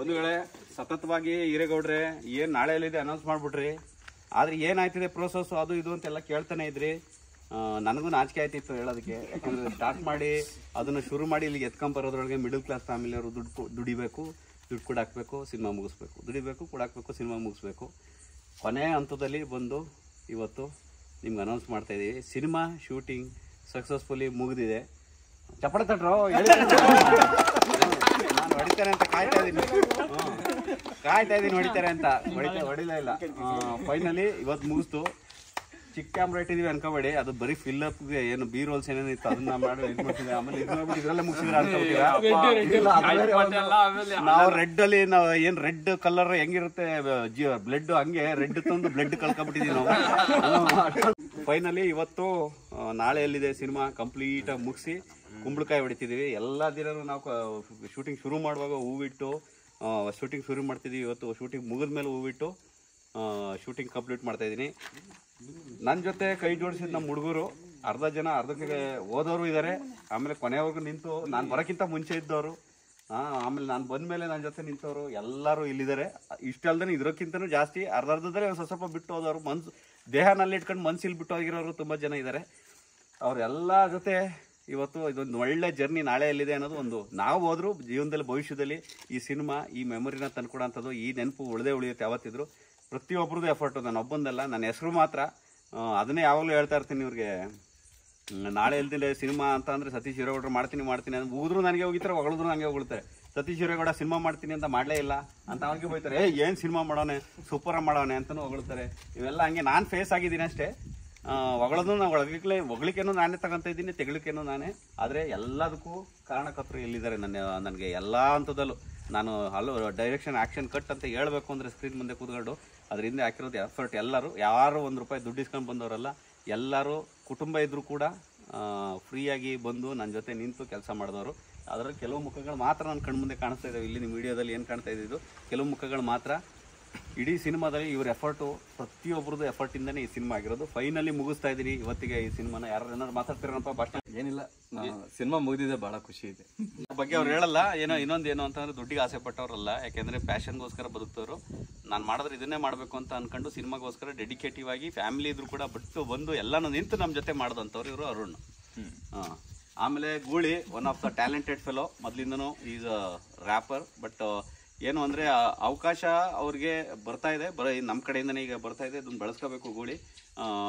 ಬಂಧುಗಳೇ, ಸತತವಾಗಿ ಹಿರೇಗೌಡ್ರೆ ಏನ್ ನಾಳೆಯಲ್ಲಿದೆ ಅನೌನ್ಸ್ ಮಾಡ್ಬಿಟ್ರಿ. ಆದ್ರೆ ಏನಾಯ್ತಿದೆ ಪ್ರೋಸೆಸ್ ಅದು ಇದು ಅಂತೆಲ್ಲ ಕೇಳ್ತಾನೆ ಇದ್ರಿ. ನನಗೂ ನಾಚಿಕೆ ಆಯ್ತಿತ್ತು ಹೇಳೋದಕ್ಕೆ. ಯಾಕಂದ್ರೆ ಸ್ಟಾರ್ಟ್ ಮಾಡಿ ಅದನ್ನ ಶುರು ಮಾಡಿ ಇಲ್ಲಿಗೆ ಎತ್ಕೊಂಬರೋದ್ರೊಳಗೆ ಮಿಡಲ್ ಕ್ಲಾಸ್ ಫ್ಯಾಮಿಲಿ ಅವರು ದುಡಿಬೇಕು, ದುಡ್ಡು ಕೂಡ ಹಾಕ್ಬೇಕು, ಸಿನಿಮಾ ಮುಗಿಸ್ಬೇಕು, ದುಡಿಬೇಕು ಕೂಡ ಹಾಕ್ಬೇಕು, ಸಿನಿಮಾ ಮುಗಿಸ್ಬೇಕು. ಕೊನೆ ಹಂತದಲ್ಲಿ ಬಂದು ಇವತ್ತು ನಿಮ್ಗೆ ಅನೌನ್ಸ್ ಮಾಡ್ತಾ ಇದೀವಿ. ಸಿನಿಮಾ ಶೂಟಿಂಗ್ ಸಕ್ಸಸ್ಫುಲಿ ಮುಗಿದಿದೆ. ಚಪ್ಪಳ ತಟ್ರೋ ನಾನು ಹೊಡಿತಾರೆ ಅಂತ ಕಾಯ್ತಾ ಇದ್ದೀನಿ ಹೊಡಿತಾರೆ ಅಂತ ಹೊಡಿಲೇ ಇಲ್ಲ. ಫೈನಲಿ ಇವತ್ತು ಮುಗಿಸ್ತು. ಚಿಕ್ಕ ಕ್ಯಾಮ್ರಾ ಇಟ್ಟಿದೀವಿ ಅನ್ಕೋಬೇಡಿ, ಅದು ಬರೀ ಫಿಲ್ಅಪ್ಗೆ ಏನು ಬಿ ರೋಲ್ಸ್ ಏನೇನಿತ್ತು ಅದನ್ನ ಮಾಡಿ ಇದು ಮಾಡ್ತಿದ್ದೆ. ಆಮೇಲೆ ಇದ್ರಲ್ಲೇ ಮುಗಿಸಿದ್ರೆ ಅನ್ಕೋತೀರಾ. ನಾವು ರೆಡ್ ಅಲ್ಲಿ ನಾವು ಏನ್ ರೆಡ್ ಕಲರ್ ಹೆಂಗಿರುತ್ತೆ ಬ್ಲಡ್, ಹಂಗೆ ರೆಡ್ ತಂದು ಬ್ಲಡ್ ಕಳ್ಕೊಂಡ್ಬಿಟ್ಟಿದೀವಿ ನಾವು. ಫೈನಲಿ ಇವತ್ತು ನಾಳೆ ಎಲ್ಲಿದೆ ಸಿನಿಮಾ ಕಂಪ್ಲೀಟ್ ಆಗಿ ಮುಗಿಸಿ ಕುಂಬಳಕಾಯಿ ಹೊಡಿತಿದೀವಿ. ಎಲ್ಲಾ ದಿನನೂ ನಾವು ಶೂಟಿಂಗ್ ಶುರು ಮಾಡುವಾಗ ಹೂವಿಟ್ಟು ಶೂಟಿಂಗ್ ಶುರು ಮಾಡ್ತಿದೀವಿ. ಇವತ್ತು ಶೂಟಿಂಗ್ ಮುಗಿದ್ಮೇಲೆ ಹೂವಿಟ್ಟು ಶೂಟಿಂಗ್ ಕಂಪ್ಲೀಟ್ ಮಾಡ್ತಾ ಇದ್ದೀನಿ. ನನ್ನ ಜೊತೆ ಕೈ ಜೋಡಿಸಿದ ನಮ್ಮ ಹುಡುಗರು ಅರ್ಧ ಜನ ಅರ್ಧಕ್ಕೆ ಹೋದವರು ಇದ್ದಾರೆ. ಆಮೇಲೆ ಕೊನೆವರೆಗೂ ನಿಂತು ನಾನು ಬರೋಕ್ಕಿಂತ ಮುಂಚೆ ಇದ್ದವರು, ಆಮೇಲೆ ನಾನು ಬಂದ್ಮೇಲೆ ನನ್ನ ಜೊತೆ ನಿಂತವರು ಎಲ್ಲರೂ ಇಲ್ಲಿದ್ದಾರೆ. ಇಷ್ಟಲ್ದೇ ಇದಕ್ಕಿಂತನೂ ಜಾಸ್ತಿ ಅರ್ಧದಲ್ಲಿ ಒಂದು ಸ್ವಲ್ಪ ಬಿಟ್ಟು ಹೋದವರು, ಮನ್ಸು ದೇಹನಲ್ಲಿ ಇಟ್ಕೊಂಡು ಮನ್ಸಿಲ್ ಬಿಟ್ಟು ಹೋಗಿರೋರು ತುಂಬ ಜನ ಇದ್ದಾರೆ. ಅವರೆಲ್ಲ ಜೊತೆ ಇವತ್ತು ಇದೊಂದು ಒಳ್ಳೆ ಜರ್ನಿ ನಾಳೆ ಎಲ್ಲಿದೆ ಅನ್ನೋದು ಒಂದು ನಾವು ಹೋದ್ರು ಜೀವನದಲ್ಲಿ ಭವಿಷ್ಯದಲ್ಲಿ ಈ ಸಿನಿಮಾ ಈ ಮೆಮೊರಿನ ತಂದ್ಕೊಡೋಂಥದ್ದು, ಈ ನೆನಪು ಉಳಿಯುತ್ತೆ ಯಾವತ್ತಿದ್ರು. ಪ್ರತಿಯೊಬ್ಬರದ್ದು ಎಫರ್ಟು, ನಾನು ಒಬ್ಬಂದಲ್ಲ. ನನ್ನ ಹೆಸರು ಮಾತ್ರ ಅದನ್ನೇ ಯಾವಾಗಲೂ ಹೇಳ್ತಾ ಇರ್ತೀನಿ ಇವ್ರಿಗೆ. ನಾಳೆ ಎಲ್ದಿಲ್ಲ ಸಿನಿಮಾ ಅಂತ ಅಂದರೆ ಸತೀಶ್ ಹಿರೇಗೌಡರು ಮಾಡ್ತೀನಿ ಅಂತ ಹೋದ್ರು ನನಗೆ ಹೋಗಿತಾರೆ, ಹೊಗಳಿದ್ರು ನನಗೆ ಹೊಗಳ್ತಾರೆ. ಸತೀಶ್ ಹಿರೇಗೌಡ ಸಿನಿಮಾ ಮಾಡ್ತೀನಿ ಅಂತ ಮಾಡಲೇ ಇಲ್ಲ ಅಂತ ಅವ್ರಿಗೆ ಹೋಗ್ತಾರೆ. ಏನು ಸಿನಿಮಾ ಮಾಡೋನೆ, ಸೂಪರಾಗಿ ಮಾಡೋನೆ ಅಂತಲೂ ಹೊಗಳ್ತಾರೆ. ಇವೆಲ್ಲ ಹಂಗೆ ನಾನು ಫೇಸ್ ಆಗಿದ್ದೀನಿ ಅಷ್ಟೇ. ಹೊಗಳೋದು ನಾವು ಹೊಗಳಿಕೆನೂ ನಾನೇ ತಗೊಂತ ಇದ್ದೀನಿ, ತೆಗಳಿಕೆನೂ ನಾನೇ. ಆದರೆ ಎಲ್ಲದಕ್ಕೂ ಕಾರಣಕರ್ತರು ಎಲ್ಲಿದ್ದಾರೆ ನನಗೆ ಎಲ್ಲ ಹಂತದಲ್ಲೂ. ನಾನು ಡೈರೆಕ್ಷನ್ ಆ್ಯಕ್ಷನ್ ಕಟ್ ಅಂತ ಹೇಳಬೇಕು ಅಂದರೆ ಸ್ಕ್ರೀನ್ ಮುಂದೆ ಕೂತ್ಕೊಂಡು ಅದ್ರ ಹಿಂದೆ ಹಾಕಿರೋದು ಎಫರ್ಟ್. ಎಲ್ಲರೂ ಯಾರು ₹1 ದುಡ್ಡು ಇಸ್ಕೊಂಡು ಬಂದವರಲ್ಲ, ಎಲ್ಲರೂ ಕುಟುಂಬ ಇದ್ದರೂ ಕೂಡ ಫ್ರೀಯಾಗಿ ಬಂದು ನನ್ನ ಜೊತೆ ನಿಂತು ಕೆಲಸ ಮಾಡಿದವರು. ಅದರಲ್ಲಿ ಕೆಲವು ಮುಖಗಳು ಮಾತ್ರ ನನ್ನ ಕಣ್ಮುಂದೆ ಕಾಣಿಸ್ತಾ ಇದ್ದಾವೆ. ಇಲ್ಲಿ ನಿಮ್ಮ ವಿಡಿಯೋದಲ್ಲಿ ಏನು ಕಾಣ್ತಾ ಇದ್ದಿದ್ದು ಕೆಲವು ಮುಖಗಳು ಮಾತ್ರ. ಇಡೀ ಸಿನಿಮಾದಲ್ಲಿ ಇವ್ರ ಎಫರ್ಟು, ಪ್ರತಿಯೊಬ್ಬರದ್ದು ಎಫರ್ಟಿಂದನೇ ಈ ಸಿನಿಮಾ ಆಗಿರೋದು. ಫೈನಲಿ ಮುಗಿಸ್ತಾ ಇದ್ದೀರಿ ಇವತ್ತಿಗೆ ಈ ಸಿನಿಮಾನ. ಏನಾದ್ರು ಮಾತಾಡ್ತಿರೋಣಪ್ಪ ಭಾಷಣ? ಏನಿಲ್ಲ, ಸಿನಿಮಾ ಮುಗಿದಿದೆ, ಬಹಳ ಖುಷಿ ಇದೆ. ಬಗ್ಗೆ ಅವ್ರು ಹೇಳಲ್ಲ. ಇನ್ನೊಂದೇನು ಅಂತಂದ್ರೆ ದುಡ್ಡಿಗೆ ಆಸೆ ಪಟ್ಟವ್ರಲ್ಲ, ಯಾಕೆಂದ್ರೆ ಪ್ಯಾಷನ್ಗೋಸ್ಕರ ಬದುಕ್ತವ್ರು. ನಾನು ಮಾಡಿದ್ರೆ ಇದನ್ನೇ ಮಾಡಬೇಕು ಅಂತ ಅನ್ಕೊಂಡು ಸಿನಿಮಾಗೋಸ್ಕರ ಡೆಡಿಕೇಟಿವ್ ಆಗಿ ಫ್ಯಾಮಿಲಿ ಇದ್ರು ಕೂಡ ಬಿಟ್ಟು ಬಂದು ಎಲ್ಲಾನು ನಿಂತು ನಮ್ಮ ಜೊತೆ ಮಾಡಿದಂಥವ್ರು ಇವರು ಅರುಣ್. ಆಮೇಲೆ ಗೂಳಿ, one of the talented fellow, ಮೊದಲಿಂದನೂ ಈಸ್ ಅ ರ್ಯಾಪರ್. ಬಟ್ ಏನು ಅಂದರೆ ಅವಕಾಶ ಅವ್ರಿಗೆ ಬರ್ತಾ ಇದೆ, ನಮ್ಮ ಕಡೆಯಿಂದನೇ ಈಗ ಬರ್ತಾ ಇದೆ. ಅದನ್ನು ಬೆಳೆಸ್ಕೋಬೇಕು. ಗೂಳಿ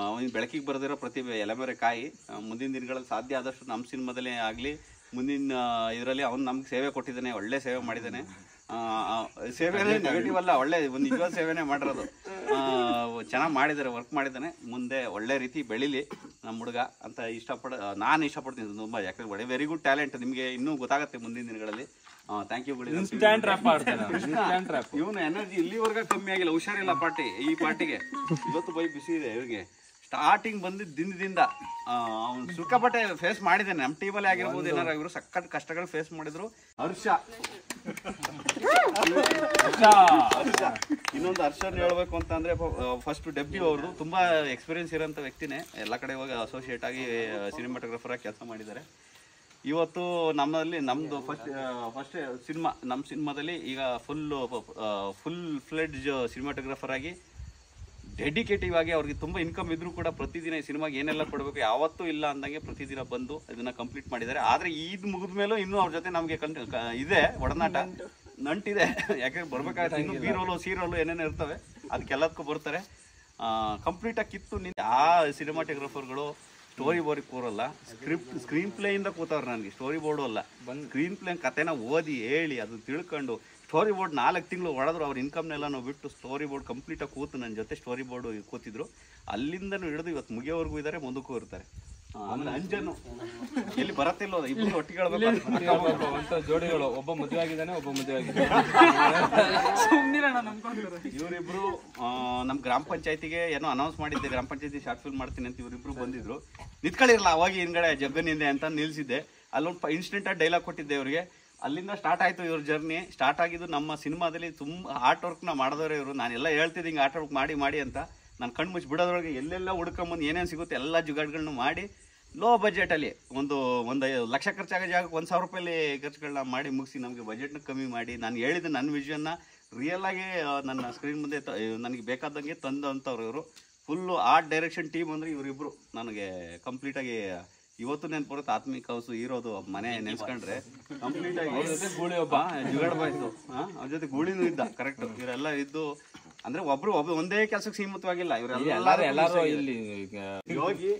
ಅವನಿಗೆ ಬೆಳಕಿಗೆ ಬರೆದಿರೋ ಪ್ರತಿಭೆ ಎಲೆಮೆರೆ ಕಾಯಿ. ಮುಂದಿನ ದಿನಗಳಲ್ಲಿ ಸಾಧ್ಯ ಆದಷ್ಟು ನಮ್ಮ ಸಿನಿಮಾದಲ್ಲೇ ಆಗಲಿ, ಮುಂದಿನ ಇದರಲ್ಲಿ ಅವ್ನು ನಮ್ಗೆ ಸೇವೆ ಕೊಟ್ಟಿದ್ದಾನೆ, ಒಳ್ಳೆ ಸೇವೆ ಮಾಡಿದ್ದಾನೆ. ಸೇವೆನೇ ನೆಗೆಟಿವ್ ಅಲ್ಲ, ಒಳ್ಳೆ ಒಂದು ನಿಜವಾದ ಸೇವೆನೇ ಮಾಡಿರೋದು. ಚೆನ್ನಾಗಿ ಮಾಡಿದ್ದಾರೆ, ವರ್ಕ್ ಮಾಡಿದ್ದಾನೆ. ಮುಂದೆ ಒಳ್ಳೆ ರೀತಿ ಬೆಳೀಲಿ ನಮ್ಮ ಹುಡುಗ ಅಂತ ನಾನು ಇಷ್ಟಪಡ್ತೀನಿ ತುಂಬ. ಯಾಕಂದ್ರೆ ಒಳ್ಳೆ ವೆರಿ ಗುಡ್ ಟ್ಯಾಲೆಂಟ್, ನಿಮಗೆ ಇನ್ನೂ ಗೊತ್ತಾಗುತ್ತೆ ಮುಂದಿನ ದಿನಗಳಲ್ಲಿ. Thank you. ಇವನು ಎನರ್ಜಿ ಇಲ್ಲಿವರೆಗೆ ಕಮ್ಮಿ ಆಗಿಲ್ಲ, ಹುಷಾರಿಲ್ಲ ಈ ಪಾರ್ಟಿಗೆ. ಇವತ್ತು ಬೈ ಬಿಸಿ ಇದೆ ಇವ್ರಿಗೆ. ಸ್ಟಾರ್ಟಿಂಗ್ ಬಂದಿದ್ದ ದಿನದಿಂದ ಅವ್ನು ಸಿಕ್ಕಾಪಟ್ಟೆ ಫೇಸ್ ಮಾಡಿದ್ದಾನೆ. ನಮ್ಮ ಟೀಮಲ್ಲಿ ಆಗಿರ್ಬೋದು, ಏನಾರು ಇವರು ಸಖತ್ ಕಷ್ಟಗಳು ಫೇಸ್ ಮಾಡಿದ್ರು. ಹರ್ಷ ಇನ್ನೊಂದು ಹರ್ಷನ್ ಹೇಳ್ಬೇಕು ಅಂತ ಅಂದ್ರೆ, ಫಸ್ಟ್ ಡೆಬ್ಯೂ ಅವ್ರದ್ದು. ತುಂಬಾ ಎಕ್ಸ್ಪೀರಿಯನ್ಸ್ ಇರೋಂಥ ವ್ಯಕ್ತಿನೇ. ಎಲ್ಲ ಕಡೆ ಹೋಗಿ ಅಸೋಸಿಯೇಟ್ ಆಗಿ ಸಿನಿಮಾಟೋಗ್ರಫರ್ ಆಗಿ ಕೆಲಸ ಮಾಡಿದ್ದಾರೆ. ಇವತ್ತು ನಮ್ಮದು ಫಸ್ಟ್ ಸಿನಿಮಾ, ನಮ್ಮ ಸಿನಿಮಾದಲ್ಲಿ ಈಗ ಫುಲ್ ಫ್ಲೆಡ್ಜ್ ಸಿನಿಮಾಟೋಗ್ರಫರ್ ಆಗಿ ಡೆಡಿಕೇಟಿವ್ ಆಗಿ ಅವ್ರಿಗೆ ತುಂಬ ಇನ್ಕಮ್ ಇದ್ರೂ ಕೂಡ ಪ್ರತಿದಿನ ಈ ಸಿನಿಮಾಗೆ ಏನೆಲ್ಲ ಕೊಡಬೇಕು ಯಾವತ್ತೂ ಇಲ್ಲ ಅಂದಂಗೆ ಪ್ರತಿದಿನ ಬಂದು ಇದನ್ನ ಕಂಪ್ಲೀಟ್ ಮಾಡಿದ್ದಾರೆ. ಆದರೆ ಇದು ಮುಗಿದ ಮೇಲೂ ಇನ್ನೂ ಅವ್ರ ಜೊತೆ ನಮಗೆ ಇದೆ ಒಡನಾಟ, ನಂಟಿದೆ. ಯಾಕಂದ್ರೆ ಬರ್ಬೇಕಾಗುತ್ತೆ ಇನ್ನೂ ಬಿ ರೋಲು ಸಿ ರೋಲು ಏನೇನೋ ಇರ್ತವೆ, ಅದಕ್ಕೆಲ್ಲದಕ್ಕೂ ಬರ್ತಾರೆ. ಕಂಪ್ಲೀಟಾಗಿ ಕಿತ್ತು ಆ ಸಿನಿಮಾಟೋಗ್ರಫರ್ಗಳು ಸ್ಟೋರಿ ಬೋರ್ಡ್ ಕೂರಲ್ಲ, ಸ್ಕ್ರೀನ್ ಪ್ಲೇಯಿಂದ ಕೂತವ್ರು. ನನಗೆ ಸ್ಟೋರಿ ಬೋರ್ಡು ಅಲ್ಲ, ಸ್ಕ್ರೀನ್ ಪ್ಲೇ ಕಥೆನ ಓದಿ ಹೇಳಿ ಅದು ತಿಳ್ಕೊಂಡು ಸ್ಟೋರಿ ಬೋರ್ಡ್ 4 ತಿಂಗಳು ಹೊಡೆದ್ರು. ಅವ್ರ ಇನ್ಕಮ್ನೆಲ್ಲ ನಾವು ಬಿಟ್ಟು ಸ್ಟೋರಿ ಬೋರ್ಡ್ ಕಂಪ್ಲೀಟಾಗಿ ಕೂತು ನನ್ನ ಜೊತೆ ಸ್ಟೋರಿ ಬೋರ್ಡು ಕೂತಿದ್ರು. ಅಲ್ಲಿಂದನೂ ಹಿಡಿದು ಇವತ್ತು ಮುಗಿಯೋವರೆಗೂ ಇದ್ದಾರೆ, ಮುಂದಕ್ಕೂ ಇರ್ತಾರೆ. ಆಮೇಲೆ ಅಂಜನು ಎಲ್ಲಿ ಬರತ್ತಿಲ್ಲ, ಇಬ್ಬರು ಒಟ್ಟಿಗೆ ಹೇಳ್ಬೇಕು. ಜೋಡಿಗಳು, ಒಬ್ಬ ಮದುವೆ ಆಗಿದ್ದಾನೆ, ಒಬ್ಬ ಮದುವೆ ಆಗಿದ್ದಾನೆ. ಇವರಿಬ್ರು ನಮ್ಮ ಗ್ರಾಮ ಪಂಚಾಯತಿಗೆ ಏನೋ ಅನೌನ್ಸ್ ಮಾಡಿದ್ದೆ, ಗ್ರಾಮ ಪಂಚಾಯತಿ ಶಾರ್ಟ್ ಫಿಲ್ಮ್ ಮಾಡ್ತೀನಿ ಅಂತ. ಇವರಿಬ್ರು ಬಂದಿದ್ರು. ನಿಂತ್ಕೊಳ್ಳಿರಲ್ಲ ಅವಾಗ ಹಿಂದ್ಗಡೆ ಜಗ್ಗನಿಂದೆ ಅಂತ ನಿಲ್ಸಿದ್ದೆ. ಅಲ್ಲೊಂದು ಇನ್ಸ್ಟೆಂಟ್ ಡೈಲಾಗ್ ಕೊಟ್ಟಿದ್ದೆ ಅವ್ರಿಗೆ. ಅಲ್ಲಿಂದ ಸ್ಟಾರ್ಟ್ ಆಯ್ತು ಇವ್ರ ಜರ್ನಿ. ಸ್ಟಾರ್ಟ್ ಆಗಿದ್ದು ನಮ್ಮ ಸಿನಿಮಾದಲ್ಲಿ ತುಂಬ ಆರ್ಟ್ ವರ್ಕ್ನ ಮಾಡಿದವ್ರೆ ಇವರು. ನಾನೆಲ್ಲ ಹೇಳ್ತಿದ್ದೆ ಹಿಂಗೆ ಆರ್ಟ್ ವರ್ಕ್ ಮಾಡಿ ಅಂತ. ನಾನು ಕಣ್ಣು ಮುಚ್ಚಿ ಬಿಡೋದ್ರೊಳಗೆ ಎಲ್ಲೆಲ್ಲ ಹುಡ್ಕೊಂಬಂದು ಏನೇನು ಸಿಗುತ್ತೆ ಎಲ್ಲ ಜುಗಾಡ್ಗಳನ್ನ ಮಾಡಿ ಲೋ ಬಜೆಟಲ್ಲಿ ಒಂದು ಲಕ್ಷ ಖರ್ಚಾಗೋ ಜಾಗಕ್ಕೆ 1,000 ರೂಪಾಯಲ್ಲಿ ಖರ್ಚುಗಳನ್ನ ಮಾಡಿ ಮುಗಿಸಿ ನಮಗೆ ಬಜೆಟ್ನ ಕಮ್ಮಿ ಮಾಡಿ ನಾನು ಹೇಳಿದ ನನ್ನ ವಿಷನ್ನ ರಿಯಲ್ ಆಗಿ ನನ್ನ ಸ್ಕ್ರೀನ್ ಮುಂದೆ ನನಗೆ ಬೇಕಾದಂಗೆ ತಂದಂಥವ್ರು ಇವರು. ಫುಲ್ಲು ಆರ್ಟ್ ಡೈರೆಕ್ಷನ್ ಟೀಮ್ ಅಂದರೆ ಇವರಿಬ್ಬರು ನನಗೆ ಕಂಪ್ಲೀಟಾಗಿ ಇವತ್ತು ನೆನಪು ಬರುತ್ತೆ. ಆತ್ಮಿಕ ಹೌಸು ಇರೋದು ಮನೆ ನೆನೆಸ್ಕೊಂಡ್ರೆ ಕಂಪ್ಲೀಟಾಗಿ ಜುಗಾಡ್ ಬಾಯ್ಸು ಅವ್ರ ಜೊತೆ ಗೂಳಿನೂ ಇದ್ದ ಕರೆಕ್ಟ್. ಇವರೆಲ್ಲ ಇದ್ದು ಅಂದರೆ ಒಬ್ರು ಒಂದೇ ಕೆಲಸಕ್ಕೆ ಸೀಮಿತವಾಗಿಲ್ಲ ಇವರೆಲ್ಲ. Yogi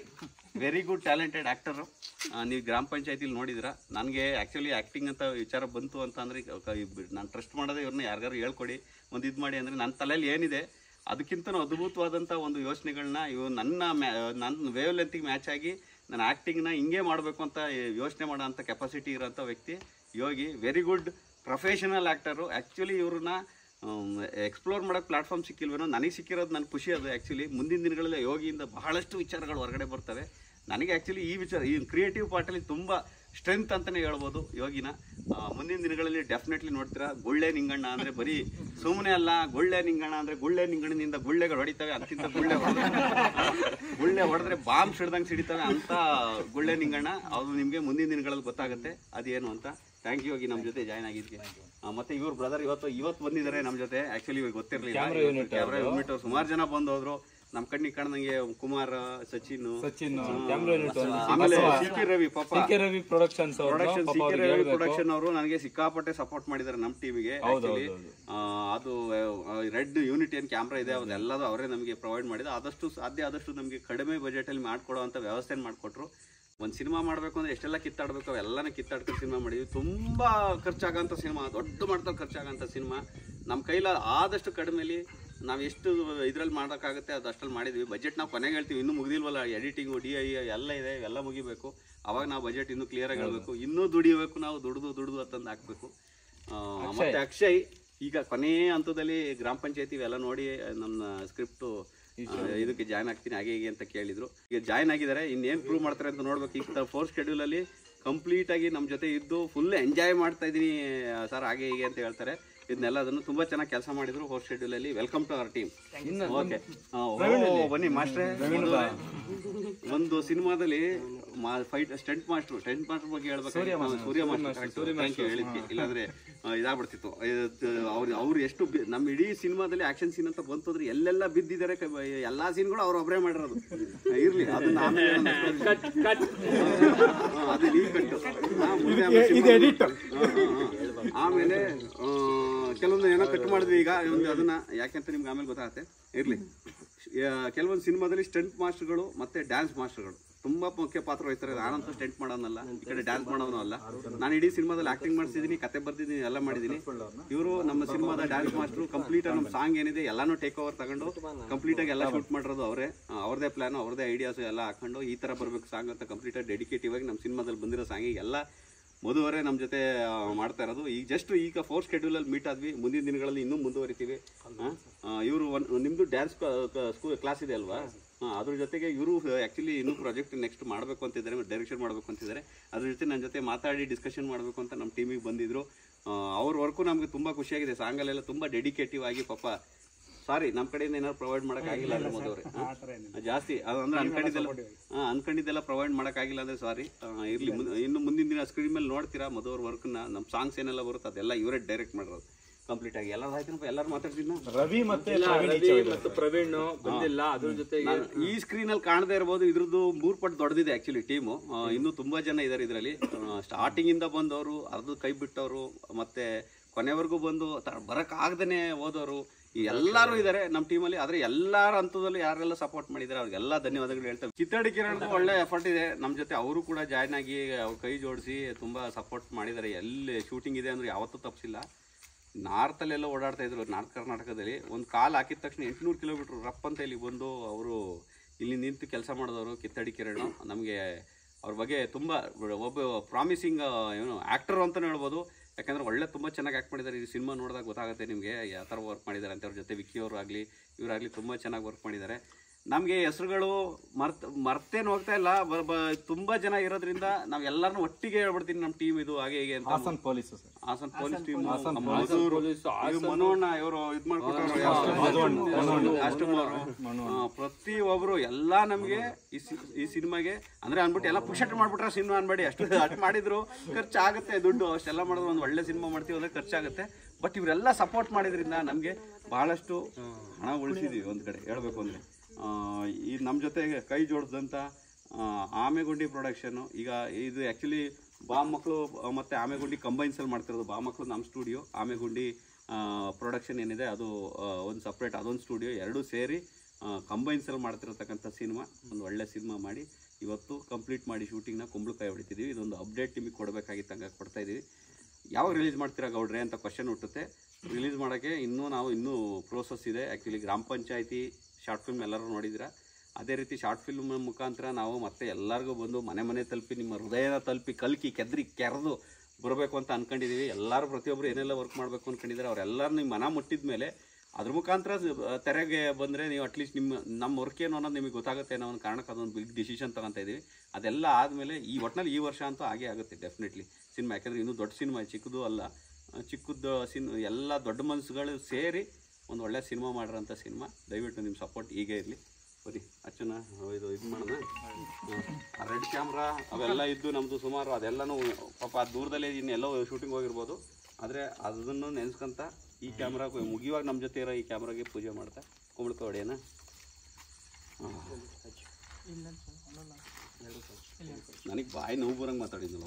very good talented actor. ನೀವು ಗ್ರಾಮ ಪಂಚಾಯತಿಲಿ ನೋಡಿದಿರ. ನನಗೆ ಆ್ಯಕ್ಚುಲಿ ಆ್ಯಕ್ಟಿಂಗ್ ಅಂತ ವಿಚಾರ ಬಂತು ಅಂತ ಅಂದರೆ ನಾನು ಟ್ರಸ್ಟ್ ಮಾಡೋದೇ ಇವ್ರನ್ನ ಯಾರಿಗಾರು ಹೇಳ್ಕೊಡಿ ಒಂದು ಇದು ಮಾಡಿ ಅಂದರೆ ನನ್ನ ತಲೆಯಲ್ಲಿ ಏನಿದೆ ಅದಕ್ಕಿಂತ ಅದ್ಭುತವಾದಂಥ ಒಂದು ಯೋಚನೆಗಳನ್ನ ಇವು ನನ್ನ ವೇವ್ ಲೆಂತಿಗೆ ಮ್ಯಾಚ್ ಆಗಿ ನಾನು ಆ್ಯಕ್ಟಿಂಗ್ನ ಹಿಂಗೆ ಮಾಡಬೇಕು ಅಂತ ಯೋಚನೆ ಮಾಡೋ ಅಂಥ ಕೆಪಾಸಿಟಿ ಇರೋಂಥ ವ್ಯಕ್ತಿ Yogi. Very good professional actor. Actually ಇವ್ರನ್ನ ಎಕ್ಸ್ಪ್ಲೋರ್ ಮಾಡೋಕ್ಕೆ ಪ್ಲಾಟ್ಫಾರ್ಮ್ ಸಿಕ್ಕಿಲ್ವೇನೋ, ನನಗೆ ಸಿಕ್ಕಿರೋದು ನನ್ನ ಖುಷಿ ಅದು. ಆ್ಯಕ್ಚುಲಿ ಮುಂದಿನ ದಿನಗಳಲ್ಲಿ ಯೋಗಿಯಿಂದ ಬಹಳಷ್ಟು ವಿಚಾರಗಳು ಹೊರಗಡೆ ಬರ್ತವೆ. ನನಗೆ ಆ್ಯಕ್ಚುಲಿ ಈ ವಿಚಾರ ಈ ಕ್ರಿಯೇಟಿವ್ ಪಾರ್ಟಲ್ಲಿ ತುಂಬ ಸ್ಟ್ರೆಂತ್ ಅಂತಲೇ ಹೇಳ್ಬೋದು ಯೋಗಿನ. ಮುಂದಿನ ದಿನಗಳಲ್ಲಿ ಡೆಫಿನೆಟ್ಲಿ ನೋಡ್ತೀರಾ. ಗುಳ್ಳೆ ನಿಂಗಣ್ಣ ಅಂದರೆ ಬರೀ ಸುಮ್ಮನೆ ಅಲ್ಲ, ಗುಳ್ಳೆ ನಿಂಗಣ್ಣ ಅಂದರೆ ಗುಳ್ಳೆ ನಿಂಗಣ್ಣನಿಂದ ಗುಳ್ಳೆಗಳು ಹೊಡಿತವೆ. ಅಂತಿಂತ ಗುಳ್ಳೆ ಹೊಡೆದ್ರೆ ಬಾಂಬ್ ಸಿಡ್ದಂಗೆ ಸಿಡಿತವೆ ಅಂತ ಗುಳ್ಳೆ ನಿಂಗಣ್ಣ. ಅದು ನಿಮಗೆ ಮುಂದಿನ ದಿನಗಳಲ್ಲಿ ಗೊತ್ತಾಗುತ್ತೆ ಅದೇನು ಅಂತ. ಥ್ಯಾಂಕ್ ಯು ಯೋಗಿ ನಮ್ಮ ಜೊತೆ ಜಾಯ್ನ್ ಆಗಿದ್ದಕ್ಕೆ. ಮತ್ತೆ ಇವ್ರ ಬ್ರದರ್ ಇವತ್ತು ಬಂದಿದ್ದಾರೆ ನಮ್ಮ ಜೊತೆ. ಆ್ಯಕ್ಚುಲಿ ಇವಾಗ ಗೊತ್ತಿರಲಿಲ್ಲ. ಕ್ಯಾಮ್ರಾ ಯೂನಿಟ್ ಅವ್ರು ಸುಮಾರು ಜನ ಬಂದು ಹೋದ್ರು. ನಮ್ಮ ಕಣ್ಣಿಗೆ ಕಾಣ್ದಂಗೆ ಕುಮಾರ್, ಸಚಿನ್, ಆಮೇಲೆ ಸಿ.ಕೆ. ರವಿ ಪ್ರೊಡಕ್ಷನ್ ಅವರು ನನಗೆ ಸಿಕ್ಕಾಪಟ್ಟೆ ಸಪೋರ್ಟ್ ಮಾಡಿದ್ದಾರೆ ನಮ್ಮ ಟೀಮಿಗೆ. ಆಕ್ಚುಲಿ ಅದು ರೆಡ್ ಯೂನಿಟ್ ಏನು ಕ್ಯಾಮ್ರಾ ಇದೆ ಅದೆಲ್ಲದೂ ಅವರೇ ನಮಗೆ ಪ್ರೊವೈಡ್ ಮಾಡಿದ. ಸಾಧ್ಯ ಆದಷ್ಟು ನಮಗೆ ಕಡಿಮೆ ಬಜೆಟಲ್ಲಿ ಮಾಡಿಕೊಡೋ ಅಂತ ವ್ಯವಸ್ಥೆ ಮಾಡಿಕೊಟ್ರು. ಒಂದು ಸಿನಿಮಾ ಮಾಡಬೇಕು ಅಂದರೆ ಎಷ್ಟೆಲ್ಲ ಕಿತ್ತಾಡಬೇಕು ಅವೆಲ್ಲನ ಕಿತ್ತಾಡ್ಕೊಂಡು ಸಿನಿಮಾ ಮಾಡಿದ್ವಿ. ತುಂಬ ಖರ್ಚಾಗೋಂಥ ಸಿನಿಮಾ, ದೊಡ್ಡ ಮಟ್ಟದಲ್ಲಿ ಖರ್ಚಾಗೋಂಥ ಸಿನಿಮಾ. ನಮ್ಮ ಕೈಲ ಆದಷ್ಟು ಕಡಿಮೆಲಿ ನಾವು ಎಷ್ಟು ಇದರಲ್ಲಿ ಮಾಡೋಕ್ಕಾಗುತ್ತೆ ಅದು ಅಷ್ಟಲ್ಲಿ ಮಾಡಿದ್ವಿ. ಬಜೆಟ್ ನಾವು ಕೊನೆಗೆ ಹೇಳ್ತೀವಿ, ಇನ್ನೂ ಮುಗಿದಿಲ್ವಲ್ಲ. ಎಡಿಟಿಂಗು, DI ಎಲ್ಲ ಇದೆ, ಎಲ್ಲ ಮುಗಿಬೇಕು. ಅವಾಗ ನಾವು ಬಜೆಟ್ ಇನ್ನೂ ಕ್ಲಿಯರಾಗಿ ಹೇಳಬೇಕು. ಇನ್ನೂ ದುಡಿಬೇಕು, ನಾವು ದುಡಿದು ಅಂತಂದು ಹಾಕಬೇಕು. ಮತ್ತು ಅಕ್ಷಯ್ ಈಗ ಕೊನೆಯ ಹಂತದಲ್ಲಿ ಗ್ರಾಮ ಪಂಚಾಯತಿ ಇವೆಲ್ಲ ನೋಡಿ ನನ್ನ ಸ್ಕ್ರಿಪ್ಟು ಇದಕ್ಕೆ ಜಾಯ್ನ್ ಆಗ್ತೀನಿ ಹಾಗೆ ಹೀಗೆ ಅಂತ ಕೇಳಿದ್ರು. ಈಗ ಜಾಯ್ನ್ ಆಗಿದ್ದಾರೆ. ಇನ್ನೇನು ಪ್ರೂವ್ ಮಾಡ್ತಾರೆ ಅಂತ ನೋಡ್ಬೇಕು. ಈಗ 4 ಶೆಡ್ಯೂಲಲ್ಲಿ ಕಂಪ್ಲೀಟಾಗಿ ನಮ್ಮ ಜೊತೆ ಇದ್ದು ಫುಲ್ ಎಂಜಾಯ್ ಮಾಡ್ತಾ ಇದ್ದೀನಿ ಸರ್ ಹಾಗೆ ಹೀಗೆ ಅಂತ ಹೇಳ್ತಾರೆ. ಇದನ್ನೆಲ್ಲ ಅದನ್ನು ತುಂಬ ಚೆನ್ನಾಗಿ ಕೆಲಸ ಮಾಡಿದ್ರು 4 ಶೆಡ್ಯೂಲಲ್ಲಿ. Welcome to our team. Okay ಬನ್ನಿ ಮಾಸ್ಟ್ರೇ. ಒಂದು ಸಿನಿಮಾದಲ್ಲಿ ಸ್ಟಂಟ್ ಮಾಸ್ಟರ್ ಬಗ್ಗೆ ಹೇಳ್ಬೇಕು. ಸೂರ್ಯ ಮಾಸ್ಟರ್ ಹೇಳಿದ್ವಿ, ಇಲ್ಲಾಂದ್ರೆ ಇದಾಗ್ಬಿಡ್ತಿತ್ತು. ಅವ್ರು ಎಷ್ಟು ನಮ್ಮ ಇಡೀ ಸಿನಿಮಾದಲ್ಲಿ ಆಕ್ಷನ್ ಸೀನ್ ಅಂತ ಬಂತು ಅಂದ್ರೆ ಎಲ್ಲೆಲ್ಲ ಬಿದ್ದಿದ್ದಾರೆ. ಎಲ್ಲಾ ಸೀನ್ಗಳು ಅವ್ರು ಒಬ್ಬರೇ ಮಾಡಿರೋದು. ಇರ್ಲಿ ಅದನ್ನ ಅದು ನೀ ಕಟ್ಟು. ಆಮೇಲೆ ಕೆಲವೊಂದು ಏನೋ ಕಟ್ ಮಾಡಿದ್ವಿ. ಈಗ ಅದನ್ನ ಯಾಕೆಂತ ನಿಮ್ಗೆ ಆಮೇಲೆ ಗೊತ್ತಾಗುತ್ತೆ. ಇರ್ಲಿ, ಕೆಲವೊಂದು ಸಿನಿಮಾದಲ್ಲಿ ಸ್ಟಂಟ್ ಮಾಸ್ಟರ್ಗಳು ಮತ್ತೆ ಡ್ಯಾನ್ಸ್ ಮಾಸ್ಟರ್ಗಳು ತುಂಬಾ ಮುಖ್ಯ ಪಾತ್ರ ವಹಿಸ್ತಾರೆ. ನಾನಂತೂ ಸ್ಟೆಂಟ್ ಮಾಡೋನಲ್ಲ, ಈ ಕಡೆ ಡ್ಯಾನ್ಸ್ ಮಾಡೋನು ಅಲ್ಲ. ನಾನು ಇಡೀ ಸಿನಿಮಾದಲ್ಲಿ ಆಕ್ಟಿಂಗ್ ಮಾಡ್ತಿದ್ದೀನಿ, ಕತೆ ಬರ್ತಿದ್ದೀನಿ, ಎಲ್ಲ ಮಾಡಿದ್ದೀನಿ. ಇವರು ನಮ್ಮ ಸಿನಿಮಾದ ಡ್ಯಾನ್ಸ್ ಮಾಸ್ಟರ್. ಕಂಪ್ಲೀಟ್ ನಮ್ಮ ಸಾಂಗ್ ಏನಿದೆ ಎಲ್ಲಾನು ಟೇಕ್ ಓವರ್ ತಗೊಂಡು ಕಂಪ್ಲೀಟ್ ಆಗಿ ಎಲ್ಲ ಶೂಟ್ ಮಾಡಿರೋದು ಅವರೇ. ಅವ್ರದೇ ಪ್ಲಾನ್, ಅವ್ರದೇ ಐಡಿಯಾಸ್ ಎಲ್ಲ ಹಾಕೊಂಡು ಈ ತರ ಬರ್ಬೇಕು ಸಾಂಗ್ ಅಂತ ಕಂಪ್ಲೀಟ್ ಆಗಿ ಡೆಡಿಕೇಟಿವ್ ಆಗಿ ನಮ್ಮ ಸಿನಿಮಾದಲ್ಲಿ ಬಂದಿರೋ ಸಾಂಗಿಗೆ ಎಲ್ಲ ಮಧುವರೇ ನಮ್ಮ ಜೊತೆ ಮಾಡ್ತಾ ಇರೋದು. ಈಗ 4 ಶೆಡ್ಯೂಲಲ್ಲಿ ಮೀಟ್ ಆದ್ವಿ. ಮುಂದಿನ ದಿನಗಳಲ್ಲಿ ಇನ್ನೂ ಮುಂದುವರಿತೀವಿ. ಇವರು ನಿಮ್ಮದು ಡ್ಯಾನ್ಸ್ ಕ್ಲಾಸ್ ಇದೆ ಅಲ್ವಾ? ಅದ್ರ ಜೊತೆಗೆ ಇವರು ಆ್ಯಕ್ಚುಲಿ ಇನ್ನೂ ಪ್ರಾಜೆಕ್ಟ್ ನೆಕ್ಸ್ಟ್ ಮಾಡಬೇಕು ಅಂತಿದ್ದಾರೆ, ಡೈರೆಕ್ಷನ್ ಮಾಡಬೇಕು ಅಂತಿದ್ದಾರೆ. ಅದ್ರ ಜೊತೆ ನನ್ನ ಜೊತೆ ಮಾತಾಡಿ ಡಿಸ್ಕಷನ್ ಮಾಡಬೇಕು ಅಂತ ನಮ್ಮ ಟೀಮಿಗೆ ಬಂದಿದ್ರು. ಅವ್ರ ವರ್ಕು ನಮಗೆ ತುಂಬ ಖುಷಿಯಾಗಿದೆ. ಸಾಂಗಲ್ಲೆಲ್ಲ ತುಂಬ ಡೆಡಿಕೇಟಿವ್ ಆಗಿ ಪಾಪ. ಸಾರಿ, ನಮ್ಮ ಕಡೆಯಿಂದ ಏನಾದ್ರು ಪ್ರೊವೈಡ್ ಮಾಡೋಕ್ಕಾಗಿಲ್ಲ ಅಂದ್ರೆ ಮಧುವರೇ ಜಾಸ್ತಿ ಅಂದ್ರೆ ಅನ್ಕೊಂಡಿದ್ದೆಲ್ಲ ಪ್ರೊವೈಡ್ ಮಾಡೋಕ್ಕಾಗಿಲ್ಲ ಅಂದರೆ ಸಾರಿ. ಇರಲಿ, ಇನ್ನು ಮುಂದಿನ ದಿನ ಸ್ಕ್ರೀನ್ ಮೇಲೆ ನೋಡ್ತೀರಾ ಮಧುವರ್ ವರ್ಕ್ನ. ನಮ್ಮ ಸಾಂಗ್ಸ್ ಏನೆಲ್ಲ ಬರುತ್ತೆ ಅದೆಲ್ಲ ಇವರೇ ಡೈರೆಕ್ಟ್ ಮಾಡಿರೋದು ಕಂಪ್ಲೀಟ್ ಆಗಿ. ಎಲ್ಲರೂ ಆಯ್ತು, ಎಲ್ಲರೂ ಮಾತಾಡ್ತೀನಿ. ರವಿ ಮತ್ತೆ ಪ್ರವೀಣ್ ಬಂದಿಲ್ಲ. ಅದ್ರ ಜೊತೆ ಈ ಸ್ಕ್ರೀನ್ ಅಲ್ಲಿ ಕಾಣದೇ ಇರಬಹುದು, ಇದ್ರದ್ದು 3 ಪಟ್ಟು ದೊಡ್ಡದಿದೆ ಆಕ್ಚುಲಿ ಟೀಮು. ಇನ್ನೂ ತುಂಬಾ ಜನ ಇದ್ದಾರೆ ಇದರಲ್ಲಿ. ಸ್ಟಾರ್ಟಿಂಗ್ ಇಂದ ಬಂದವರು, ಅರ್ಧ ಕೈ ಬಿಟ್ಟವರು, ಮತ್ತೆ ಕೊನೆವರೆಗೂ ಬಂದು ಬರಕ್ ಆಗದೇನೆ ಹೋದವರು ಎಲ್ಲರೂ ಇದ್ದಾರೆ ನಮ್ಮ ಟೀಮಲ್ಲಿ. ಆದ್ರೆ ಎಲ್ಲರ ಹಂತದಲ್ಲಿ ಯಾರೆಲ್ಲ ಸಪೋರ್ಟ್ ಮಾಡಿದ್ದಾರೆ ಅವ್ರಿಗೆಲ್ಲ ಧನ್ಯವಾದಗಳು ಹೇಳ್ತೇವೆ. ಕಿತ್ತಡಿ ಕಿರಣ್ ಒಳ್ಳೆ ಎಫರ್ಟ್ ಇದೆ ನಮ್ಮ ಜೊತೆ. ಅವರು ಕೂಡ ಜಾಯ್ನ್ ಆಗಿ ಅವ್ರ ಕೈ ಜೋಡಿಸಿ ತುಂಬಾ ಸಪೋರ್ಟ್ ಮಾಡಿದ್ದಾರೆ. ಎಲ್ಲಿ ಶೂಟಿಂಗ್ ಇದೆ ಅಂದ್ರೆ ಯಾವತ್ತೂ ತಪ್ಪಿಸಿಲ್ಲ. ನಾರ್ತಲ್ಲೆಲ್ಲ ಓಡಾಡ್ತಾ ಇದ್ರು. ನಾರ್ತ್ ಕರ್ನಾಟಕದಲ್ಲಿ ಒಂದು ಕಾಲ್ ಹಾಕಿದ ತಕ್ಷಣ 800 ಕಿಲೋಮೀಟರ್ ರಪ್ ಅಂತ ಇಲ್ಲಿ ಬಂದು ಅವರು ಇಲ್ಲಿ ನಿಂತು ಕೆಲಸ ಮಾಡಿದವರು ಕಿತ್ತಡಿ ಕಿರಣ್. ನಮಗೆ ಅವ್ರ ಬಗ್ಗೆ ತುಂಬ ಒಬ್ಬ ಪ್ರಾಮಿಸಿಂಗ್ ಏನು ಆ್ಯಕ್ಟರ್ ಅಂತಲೇ ಹೇಳ್ಬೋದು. ಯಾಕಂದರೆ ಒಳ್ಳೆ ತುಂಬ ಚೆನ್ನಾಗಿ ಆ್ಯಕ್ಟ್ ಮಾಡಿದ್ದಾರೆ. ಈ ಸಿನಿಮಾ ನೋಡಿದಾಗ ಗೊತ್ತಾಗುತ್ತೆ ನಿಮಗೆ ಯಾವ ಥರ ವರ್ಕ್ ಮಾಡಿದ್ದಾರೆ ಅಂತ. ಅವ್ರ ಜೊತೆ ವಿಕ್ಕಿ ಅವರು ಆಗಲಿ ಇವರಾಗಲಿ ತುಂಬ ಚೆನ್ನಾಗಿ ವರ್ಕ್ ಮಾಡಿದ್ದಾರೆ. ನಮ್ಗೆ ಹೆಸರುಗಳು ಮರ್ತೇನು ಹೋಗ್ತಾ ಇಲ್ಲ. ತುಂಬಾ ಜನ ಇರೋದ್ರಿಂದ ನಾವ್ ಎಲ್ಲಾರನ್ನೂ ಒಟ್ಟಿಗೆ ಹೇಳ್ಬಿಡ್ತೀನಿ, ನಮ್ ಟೀಮ್ ಇದು ಹಾಗೆ ಹೀಗೆ ಅಂತ. ಹಾಸನ್ ಪೊಲೀಸ್ ಟೀಮ್, ಮನೋಣ್ಣ ಇವರು ಇದ್ ಮಾಡ್ಕೊಟ್ಟವ್ರು, ಪ್ರತಿಯೊಬ್ರು ಎಲ್ಲಾ ನಮ್ಗೆ ಈ ಸಿನಿಮಾಗೆ ಅಂದ್ರೆ ಅನ್ಬಿಟ್ಟು ಎಲ್ಲ ಪುಷಟ್ ಮಾಡ್ಬಿಟ್ರ ಸಿನಿಮಾ ಅನ್ಬೇಡಿ, ಅಷ್ಟು ಮಾಡಿದ್ರು ಖರ್ಚಾಗುತ್ತೆ ದುಡ್ಡು, ಅಷ್ಟೆಲ್ಲ ಮಾಡಿದ್ರು ಒಂದು ಒಳ್ಳೆ ಸಿನಿಮಾ ಮಾಡ್ತೀವಿ ಅಂದ್ರೆ ಖರ್ಚಾಗುತ್ತೆ. ಬಟ್ ಇವರೆಲ್ಲ ಸಪೋರ್ಟ್ ಮಾಡಿದ್ರಿಂದ ನಮ್ಗೆ ಬಹಳಷ್ಟು ಹಣ ಉಳಿಸಿದೀವಿ ಒಂದ್ ಕಡೆ ಹೇಳ್ಬೇಕು ಅಂದ್ರೆ. ಈ ನಮ್ಮ ಜೊತೆಗೆ ಕೈ ಜೋಡಿಸಿದಂಥ ಆಮೆಗುಂಡಿ ಪ್ರೊಡಕ್ಷನ್ನು, ಈಗ ಇದು ಆ್ಯಕ್ಚುಲಿ ಬಾ ಮಕ್ಕಳು ಮತ್ತು ಆಮೆಗುಂಡಿ ಕಂಬೈನ್ಸಲ್ಲಿ ಮಾಡ್ತಿರೋದು. ಬಾ ಮಕ್ಕಳು ನಮ್ಮ ಸ್ಟುಡಿಯೋ, ಆಮೆಗುಂಡಿ ಪ್ರೊಡಕ್ಷನ್ ಏನಿದೆ ಅದು ಒಂದು ಸಪ್ರೇಟ್, ಅದೊಂದು ಸ್ಟುಡಿಯೋ, ಎರಡೂ ಸೇರಿ ಕಂಬೈನ್ಸಲ್ಲಿ ಮಾಡ್ತಿರತಕ್ಕಂಥ ಸಿನಿಮಾ. ಒಂದು ಒಳ್ಳೆ ಸಿನಿಮಾ ಮಾಡಿ ಇವತ್ತು ಕಂಪ್ಲೀಟ್ ಮಾಡಿ ಶೂಟಿಂಗ್ನ ಕುಂಬಳಕಾಯಿ ಹೊಡಿತಿದ್ದೀವಿ. ಇದೊಂದು ಅಪ್ಡೇಟ್ ನಿಮಗೆ ಕೊಡಬೇಕಾಗಿತ್ತು, ಹಂಗಾಗಿ ಕೊಡ್ತಾಯಿದ್ದೀವಿ. ಯಾವಾಗ ರಿಲೀಸ್ ಮಾಡ್ತೀರಾ ಗೌಡ್ರೆ ಅಂತ ಕ್ವಶನ್ ಹುಟ್ಟುತ್ತೆ. ರಿಲೀಸ್ ಮಾಡೋಕ್ಕೆ ಇನ್ನೂ ಪ್ರೋಸೆಸ್ ಇದೆ. ಆ್ಯಕ್ಚುಲಿ ಗ್ರಾಮ ಪಂಚಾಯತಿ ಶಾರ್ಟ್ ಫಿಲ್ಮ್ ಎಲ್ಲರೂ ನೋಡಿದ್ದೀರಾ, ಅದೇ ರೀತಿ ಶಾರ್ಟ್ ಫಿಲ್ಮ್ ಮುಖಾಂತರ ನಾವು ಮತ್ತೆ ಎಲ್ಲರಿಗೂ ಬಂದು ಮನೆ ತಲುಪಿ, ನಿಮ್ಮ ಹೃದಯನ ತಲುಪಿ, ಕೆರೆದು ಬರಬೇಕು ಅಂತ ಅಂದ್ಕೊಂಡಿದ್ದೀವಿ. ಎಲ್ಲರೂ ಪ್ರತಿಯೊಬ್ಬರು ಏನೆಲ್ಲ ವರ್ಕ್ ಮಾಡಬೇಕು ಅಂದ್ಕೊಂಡಿದ್ದಾರೆ, ಅವರೆಲ್ಲರೂ ನಿಮ್ಮ ಮನ ಮುಟ್ಟಿದ ಮೇಲೆ ಅದ್ರ ಮುಖಾಂತರ ತೆರೆಗೆ ಬಂದರೆ ನೀವು ಅಟ್ಲೀಸ್ಟ್ ನಮ್ಮ ವರ್ಕ್ ಏನು ಅನ್ನೋದು ನಿಮಗೆ ಗೊತ್ತಾಗುತ್ತೆ ಅನ್ನೋ ಒಂದು ಕಾರಣಕ್ಕೆ ಅದೊಂದು ಬಿಗ್ ಡಿಸಿಷನ್ ತಗೊತಾ ಇದ್ದೀವಿ. ಅದೆಲ್ಲ ಆದಮೇಲೆ ಒಟ್ಟಿನಲ್ಲಿ ಈ ವರ್ಷ ಅಂತೂ ಆಗೇ ಆಗುತ್ತೆ ಡೆಫಿನೆಟ್ಲಿ ಸಿನಿಮಾ. ಯಾಕೆಂದರೆ ಇನ್ನೂ ದೊಡ್ಡ ಸಿನಿಮಾ, ಚಿಕ್ಕದು ಅಲ್ಲ, ಚಿಕ್ಕದ್ದು ಎಲ್ಲ ದೊಡ್ಡ ಮನಸ್ಸುಗಳು ಸೇರಿ ಒಂದು ಒಳ್ಳೆ ಸಿನಿಮಾ ಮಾಡಿರೋಂಥ ಸಿನಿಮಾ. ದಯವಿಟ್ಟು ನಿಮ್ಮ ಸಪೋರ್ಟ್ ಹೀಗೆ ಇರಲಿ. ಬರೀ ಅಚ್ಚನ ಇದು ಮಾಡೋಣ. ಆ ರೆಡ್ ಕ್ಯಾಮ್ರಾ ಅವೆಲ್ಲ ಇದ್ದು ನಮ್ಮದು ಸುಮಾರು ಅದೆಲ್ಲನೂ ಪಾಪ ದೂರದಲ್ಲೇ ಇನ್ನೆಲ್ಲೋ ಶೂಟಿಂಗ್ ಹೋಗಿರ್ಬೋದು, ಆದರೆ ಅದನ್ನು ನೆನೆಸ್ಕೊಂತ ಈ ಕ್ಯಾಮ್ರಾ ಮುಗಿಯುವಾಗ ನಮ್ಮ ಜೊತೆ ಇರೋ ಈ ಕ್ಯಾಮ್ರಾಗೆ ಪೂಜೆ ಮಾಡ್ತಾ ಕುಂಬಳಕಾಯಿ ಹೊಡೆಯೋಣ. ನನಗೆ ಬಾಯಿ ನೋವು ಬರಂಗೆ ಮಾತಾಡಿದ್ನಲ್ಲ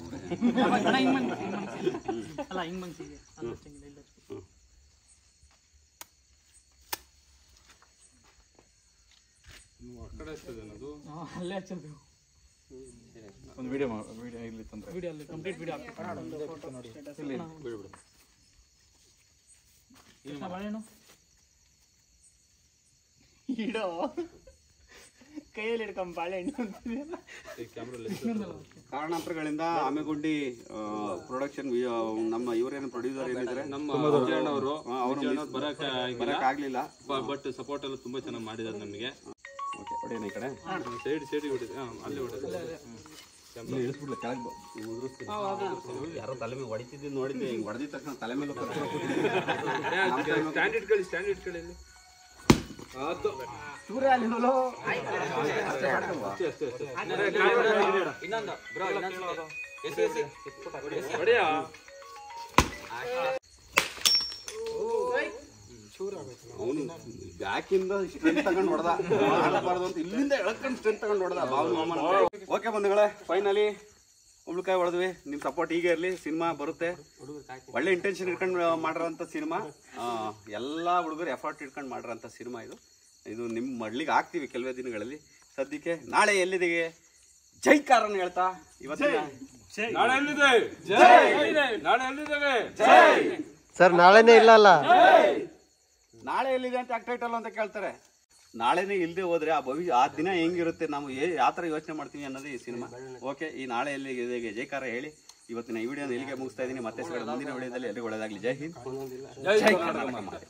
ಒಂದು ವಿಡಿಯೋ ಇಲ್ಲಿ ತಂದ್ರೆ ಕಂಪ್ಲೀಟ್ ವಿಡಿಯೋ ಬಾಳೆಹಣ್ಣು ಇಡೋ ಕೈಯಲ್ಲಿ ಹಿಡ್ಕೊಂಡ್ ಬಾಳೆಹಣ್ಣು ಕಾರಣಾಂತರಗಳಿಂದ ಆಮೆಗುಂಡಿ ಪ್ರೊಡಕ್ಷನ್ ನಮ್ಮ ಇವರೇನು ಪ್ರೊಡ್ಯೂಸರ್ ಏನಿದ್ದಾರೆ ನಮ್ಮ ಅವರು ಬರಕ್ಕಾಗ್ಲಿಲ್ಲ. ಬಟ್ ಸಪೋರ್ಟ್ ಎಲ್ಲ ತುಂಬಾ ಚೆನ್ನಾಗಿ ಮಾಡಿದಾರೆ ನಮಗೆ. ಹೊಡೆಯೋಣ ಈ ಕಡೆ ಸೈಡ್ ಹೊಡಿದೆ, ಅಲ್ಲೇ ಹೊಡೆದ ಯಾರೋ ತಲೆ ಮೇಲೆ ಹೊಡಿತಿದ್ದು ನೋಡಿದ್ದೆ, ಹಿಂಗೆ ಹೊಡೆದಿದ ತಕ್ಷಣ ತಲೆ ಮೇಲೆ ಸ್ಟ್ಯಾಂಡ್ ಇಟ್ಕೊಳ್ಳಿ ಅವನು ಬ್ಯಾಕಿಂದ ಸ್ಟ್ರೆಂತ್ ತಗೊಂಡು ಹೊಡೆದ, ಮಾಡಬಾರ್ದು ಅಂತ ಇಲ್ಲಿಂದ ಎಳ್ಕೊಂಡು ಸ್ಟ್ರೆಂತ್ ತಗೊಂಡು ಹೊಡೆದ ಬಾವನ. ಓಕೆ ಬಂಧುಗಳೇ, ಫೈನಲಿ ಕುಂಬಳಕಾಯಿ ಹೊಡೆದ್ವಿ. ನಿಮ್ಮ ಸಪೋರ್ಟ್ ಹೀಗೆ ಇರಲಿ. ಸಿನಿಮಾ ಬರುತ್ತೆ, ಒಳ್ಳೆ ಇಂಟೆನ್ಷನ್ ಇಟ್ಕೊಂಡು ಮಾಡಿರೋಂಥ ಸಿನಿಮಾ, ಎಲ್ಲ ಹುಡುಗರು ಎಫರ್ಟ್ ಇಟ್ಕೊಂಡು ಮಾಡಿರೋಂಥ ಸಿನಿಮಾ ಇದು ನಿಮ್ಮ ಮಡ್ಲಿಗೆ ಹಾಕ್ತೀವಿ ಕೆಲವೇ ದಿನಗಳಲ್ಲಿ. ಸದ್ಯಕ್ಕೆ ನಾಳೆ ಎಲ್ಲಿದ್ದೀವಿ ಜೈಕಾರನ್ನು ಹೇಳ್ತಾ ಇವತ್ತಿನ ಸರ್ ನಾಳೆನೇ ಇಲ್ಲ ಅಲ್ಲ, ನಾಳೆ ಎಲ್ಲಿದೆ ಅಂತ ಟೈಟಲ್ ಅಂತ ಕೇಳ್ತಾರೆ. ನಾಳೆನೇ ಇಲ್ಲದೆ ಹೋದ್ರೆ ಆ ದಿನ ಹೆಂಗಿರುತ್ತೆ, ನಾವು ಯಾವ ಥರ ಯೋಚನೆ ಮಾಡ್ತೀವಿ ಅನ್ನೋದು ಈ ಸಿನಿಮಾ. ಓಕೆ, ಈ ನಾಳೆ ಎಲ್ಲಿಗೆ ಜೈಕಾರ ಹೇಳಿ ಇವತ್ತಿನ ಈ ವಿಡಿಯೋನ ಇಲ್ಲಿಗೆ ಮುಗಿಸ್ತಾ ಇದ್ದೀನಿ. ಮತ್ತೆ ಮುಂದಿನ ವಿಡಿಯೋದಲ್ಲಿ ಎಲ್ಲಿಗೆ ಒಳ್ಳೆಯದಾಗಲಿ. ಜೈ ಹಿಂದ್, ಜೈ ಕರ್ನಾಟಕ.